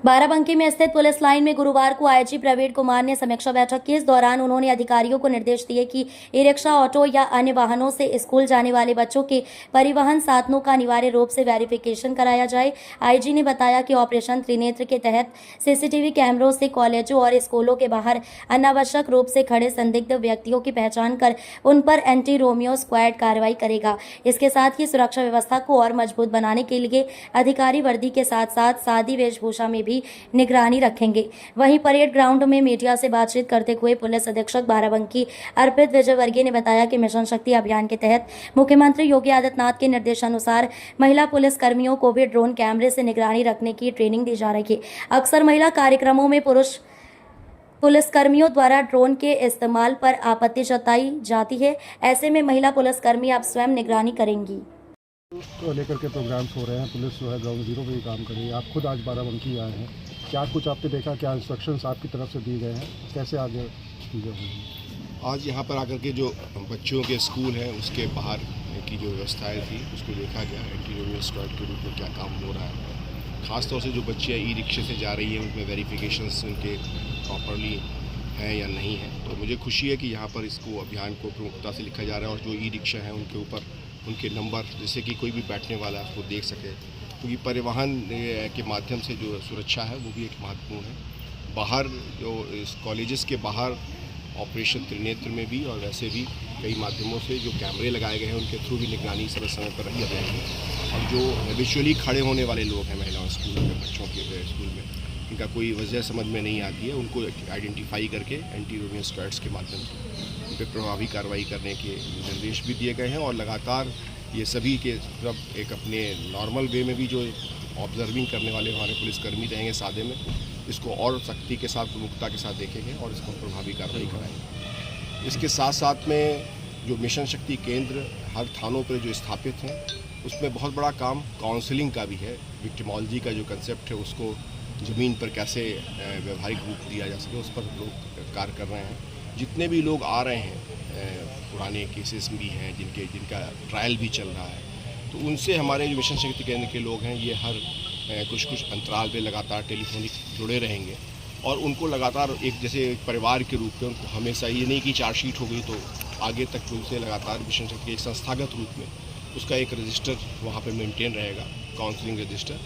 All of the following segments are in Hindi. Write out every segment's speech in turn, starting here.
बाराबंकी में स्थित पुलिस लाइन में गुरुवार को आईजी प्रवीण कुमार ने समीक्षा बैठक की। इस दौरान उन्होंने अधिकारियों को निर्देश दिए कि ई रिक्शा, ऑटो या अन्य वाहनों से स्कूल जाने वाले बच्चों के परिवहन साधनों का अनिवार्य रूप से वेरिफिकेशन कराया जाए। आईजी ने बताया कि ऑपरेशन त्रिनेत्र के तहत सीसीटीवी कैमरों से कॉलेजों और स्कूलों के बाहर अनावश्यक रूप से खड़े संदिग्ध व्यक्तियों की पहचान कर उन पर एंटी रोमियो स्क्वाड कार्रवाई करेगा। इसके साथ ही सुरक्षा व्यवस्था को और मजबूत बनाने के लिए अधिकारी वर्दी के साथ साथ सादी वेशभूषा में भी निगरानी रखेंगे। वहीं परेड ग्राउंड में मीडिया से बातचीत करते हुए पुलिस अधीक्षक बाराबंकी अर्पित विजयवर्गीय ने बताया कि मिशन शक्ति अभियान के तहत मुख्यमंत्री योगी आदित्यनाथ के निर्देशानुसार महिला पुलिस कर्मियों को भी ड्रोन कैमरे से निगरानी रखने की ट्रेनिंग दी जा रही है। अक्सर महिला कार्यक्रमों में पुरुष पुलिसकर्मियों द्वारा ड्रोन के इस्तेमाल पर आपत्ति जताई जाती है। ऐसे में महिला पुलिसकर्मी अब स्वयं निगरानी करेंगी। तो लेकर के प्रोग्राम्स हो रहे हैं, पुलिस जो है ग्राउंड जीरो पे ही काम कर रही है। आप खुद आज बाराबंकी आए हैं, क्या कुछ आपने देखा, क्या इंस्ट्रक्शंस आपकी तरफ से दिए गए हैं, कैसे आगे चीज़ें होंगी? आज यहाँ पर आकर के जो बच्चों के स्कूल हैं उसके बाहर की जो व्यवस्थाएं थी उसको देखा गया। एंटी रोमियो स्क्वाड के रूप में क्या काम हो रहा है, ख़ासतौर से जो बच्चियाँ ई रिक्शे से जा रही हैं उनमें वेरिफिकेशंस उनके प्रॉपरली हैं या नहीं है। तो मुझे खुशी है कि यहाँ पर इसको अभियान को प्रमुखता से लिखा जा रहा है और जो ई रिक्शा हैं उनके ऊपर उनके नंबर, जैसे कि कोई भी बैठने वाला है उसको देख सके, क्योंकि परिवहन के माध्यम से जो सुरक्षा है वो भी एक महत्वपूर्ण है। बाहर जो इस कॉलेजेस के बाहर ऑपरेशन त्रिनेत्र में भी और वैसे भी कई माध्यमों से जो कैमरे लगाए गए हैं उनके थ्रू भी निगरानी समय समय पर रखी जाएगी। और जो हैबिचुअली खड़े होने वाले लोग हैं महिलाओं स्कूल में, बच्चों के स्कूल में, इनका कोई वजह समझ में नहीं आती है, उनको आइडेंटिफाई करके एंटी रोमियो स्क्वाड्स के माध्यम से उन पर प्रभावी कार्रवाई करने के निर्देश भी दिए गए हैं। और लगातार ये सभी के मतलब एक अपने नॉर्मल वे में भी जो ऑब्जर्विंग करने वाले हमारे पुलिसकर्मी रहेंगे सादे में, इसको और सख्ती के साथ, प्रमुखता के साथ देखेंगे और इसको प्रभावी कार्रवाई कराएंगे। इसके साथ साथ में जो मिशन शक्ति केंद्र हर थानों पर जो स्थापित हैं उसमें बहुत बड़ा काम काउंसलिंग का भी है। विक्टिमोलॉजी का जो कंसेप्ट है उसको ज़मीन पर कैसे व्यवहारिक रूप दिया जा सके उस पर लोग कार्य कर रहे हैं। जितने भी लोग आ रहे हैं, पुराने केसेस भी हैं जिनका ट्रायल भी चल रहा है, तो उनसे हमारे जो मिशन शक्ति केंद्र के लोग हैं ये हर कुछ अंतराल पे लगातार टेलीफोनिक जुड़े रहेंगे और उनको लगातार एक जैसे परिवार के रूप में उनको हमेशा ये नहीं कि चार्जशीट हो गई तो आगे तक उनसे लगातार मिशन शक्ति के एक संस्थागत रूप में उसका एक रजिस्टर वहाँ पे मेंटेन रहेगा, काउंसलिंग रजिस्टर।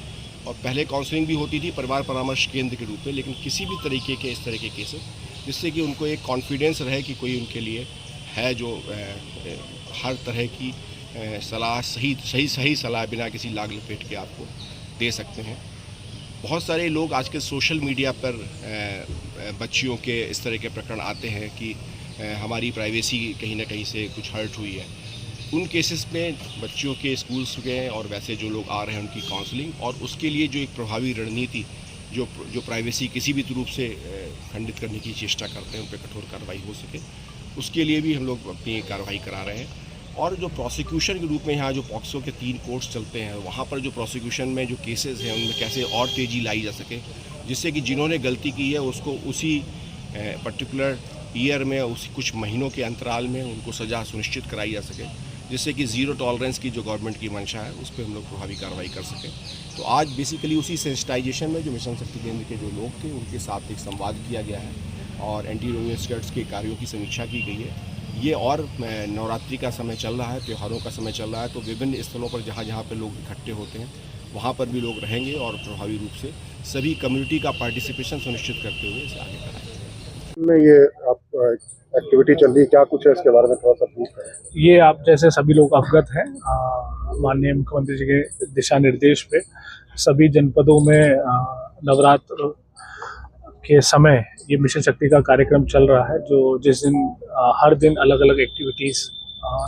और पहले काउंसलिंग भी होती थी परिवार परामर्श केंद्र के रूप में, लेकिन किसी भी तरीके के इस तरह के केसेस जिससे कि उनको एक कॉन्फिडेंस रहे कि कोई उनके लिए है जो हर तरह की सलाह सही सलाह बिना किसी लाग लपेट के आपको दे सकते हैं। बहुत सारे लोग आज के सोशल मीडिया पर बच्चियों के इस तरह के प्रकरण आते हैं कि हमारी प्राइवेसी कहीं ना कहीं से कुछ हर्ट हुई है। उन केसेस में बच्चियों के स्कूल्स के और वैसे जो लोग आ रहे हैं उनकी काउंसलिंग और उसके लिए जो एक प्रभावी रणनीति जो प्राइवेसी किसी भी रूप से खंडित करने की चेष्टा करते हैं उन पर कठोर कार्रवाई हो सके, उसके लिए भी हम लोग अपनी कार्रवाई करा रहे हैं। और जो प्रोसिक्यूशन के रूप में यहाँ जो पॉक्सो के 3 कोर्ट्स चलते हैं वहाँ पर जो प्रोसिक्यूशन में जो केसेस हैं उनमें कैसे और तेज़ी लाई जा सके, जिससे कि जिन्होंने गलती की है उसको उसी पर्टिकुलर ईयर में उसी कुछ महीनों के अंतराल में उनको सज़ा सुनिश्चित कराई जा सके, जिससे कि ज़ीरो टॉलरेंस की जो गवर्नमेंट की मंशा है उस पर हम लोग प्रभावी कार्रवाई कर सकें। तो आज बेसिकली उसी सेंसिटाइजेशन में जो मिशन शक्ति केंद्र के जो लोग थे उनके साथ एक संवाद किया गया है और एंटी रोमियो स्क्वाड्स के कार्यों की समीक्षा की गई है। ये और नवरात्रि का समय चल रहा है, त्योहारों का समय चल रहा है, तो विभिन्न स्थलों पर जहाँ पे लोग इकट्ठे होते हैं वहाँ पर भी लोग रहेंगे और प्रभावी रूप से सभी कम्युनिटी का पार्टिसिपेशन सुनिश्चित करते हुए इसे आगे कराएंगे। में ये आप एक्टिविटी चल रही है, क्या कुछ है इसके बारे में थोड़ा सा ब्रीफ है? ये आप जैसे सभी लोग अवगत हैं, माननीय मुख्यमंत्री जी के दिशा निर्देश पे सभी जनपदों में नवरात्र के समय ये मिशन शक्ति का कार्यक्रम चल रहा है, जो जिस दिन हर दिन अलग अलग एक्टिविटीज़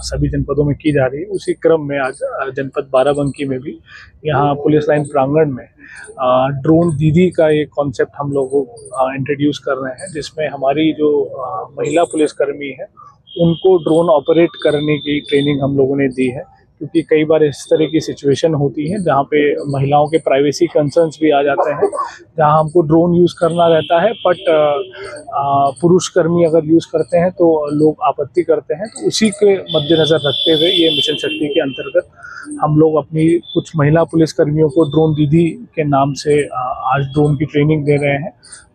सभी जनपदों में की जा रही है। उसी क्रम में आज जनपद बाराबंकी में भी यहाँ पुलिस लाइन प्रांगण में ड्रोन दीदी का एक कॉन्सेप्ट हम लोग इंट्रोड्यूस कर रहे हैं, जिसमें हमारी जो महिला पुलिसकर्मी है उनको ड्रोन ऑपरेट करने की ट्रेनिंग हम लोगों ने दी है क्योंकि कई बार इस तरह की सिचुएशन होती है जहाँ पे महिलाओं के प्राइवेसी कंसर्न्स भी आ जाते हैं, जहाँ हमको ड्रोन यूज़ करना रहता है, बट पुरुष कर्मी अगर यूज़ करते हैं तो लोग आपत्ति करते हैं। तो उसी के मद्देनज़र रखते हुए ये मिशन शक्ति के अंतर्गत हम लोग अपनी कुछ महिला पुलिस कर्मियों को ड्रोन दीदी के नाम से आज ड्रोन की ट्रेनिंग दे रहे हैं,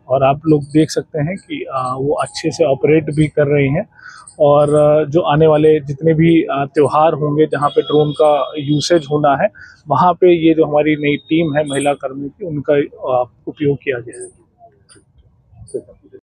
और आप लोग देख सकते हैं कि वो अच्छे से ऑपरेट भी कर रही हैं। और जो आने वाले जितने भी त्यौहार होंगे जहाँ पे ड्रोन का यूसेज होना है, वहाँ पे ये जो हमारी नई टीम है महिला कर्मी की, उनका उपयोग किया गया है।